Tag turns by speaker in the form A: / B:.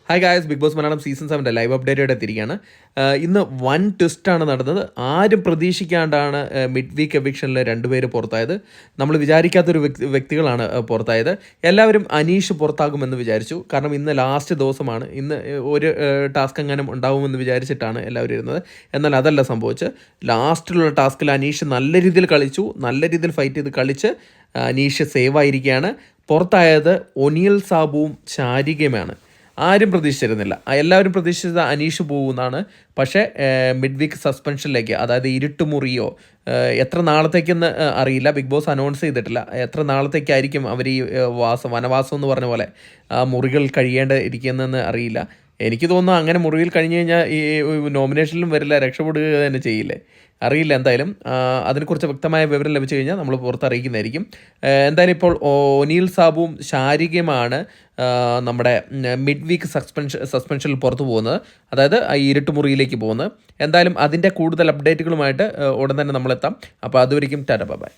A: Hi guys, Bigg Boss Malayalam season 7 live അപ്ഡേറ്റോടെ എത്തിയിരിക്കുകയാണ്. ഇന്ന് വൻ ട്വിസ്റ്റാണ് നടന്നത്. ആരും പ്രതീക്ഷിക്കാണ്ടാണ് മിഡ് വീക്ക് എവിക്ഷനിൽ രണ്ടുപേര് പുറത്തായത്. നമ്മൾ വിചാരിക്കാത്തൊരു വ്യക്തികളാണ് പുറത്തായത്. എല്ലാവരും അനീഷ് പുറത്താകുമെന്ന് വിചാരിച്ചു. കാരണം ഇന്ന് ലാസ്റ്റ് ദിവസമാണ്. ഇന്ന് ഒരു ടാസ്ക് എങ്ങാനും ഉണ്ടാവുമെന്ന് വിചാരിച്ചിട്ടാണ് എല്ലാവരും ഇരുന്നത്. എന്നാൽ അതല്ല സംഭവിച്ചത്. ലാസ്റ്റിലുള്ള ടാസ്കിൽ അനീഷ് നല്ല രീതിയിൽ കളിച്ചു, നല്ല രീതിയിൽ ഫൈറ്റ് ചെയ്ത് കളിച്ച് അനീഷ് സേവ് ആയിരിക്കുകയാണ്. പുറത്തായത് ഒനിയൽ സാബുവും ശാരികയുമാണ്. ആരും പ്രതീക്ഷിച്ചിരുന്നില്ല. എല്ലാവരും പ്രതീക്ഷിച്ചത് അനീഷ് പോകുന്നതാണ്. പക്ഷേ മിഡ് വീക്ക് സസ്പെൻഷനിലേക്ക്, അതായത് ഇരുട്ടുമുറിയോ എത്ര നാളത്തേക്കെന്ന് അറിയില്ല, ബിഗ് ബോസ് അനൗൺസ് ചെയ്തിട്ടില്ല. എത്ര നാളത്തേക്കായിരിക്കും അവർ ഈ വനവാസം എന്ന് പറഞ്ഞ പോലെ മുറികൾ കഴിയേണ്ടിയിരിക്കുന്നതെന്ന് അറിയില്ല. എനിക്ക് തോന്നുന്നു അങ്ങനെ മുറിയിൽ കഴിഞ്ഞ് കഴിഞ്ഞാൽ ഈ നോമിനേഷനിലും വരില്ല, രക്ഷപ്പെടുക തന്നെ ചെയ്യില്ലേ, അറിയില്ല. എന്തായാലും അതിനെക്കുറിച്ച് വ്യക്തമായ വിവരം ലഭിച്ചു കഴിഞ്ഞാൽ നമ്മൾ പുറത്തറിയിക്കുന്നതായിരിക്കും. എന്തായാലും ഇപ്പോൾ ഒനിയൽ സാബുവും ശാരികയുമാണ് നമ്മുടെ മിഡ് വീക്ക് സസ്പെൻഷനിൽ പുറത്തു പോകുന്നത്, അതായത് ഈ ഇരുട്ടുമുറിയിലേക്ക് പോകുന്നത്. എന്തായാലും അതിൻ്റെ കൂടുതൽ അപ്ഡേറ്റുകളുമായിട്ട് ഉടൻ തന്നെ നമ്മളെത്താം. അപ്പോൾ അതുവരെയും ടാറ്റ ബൈ.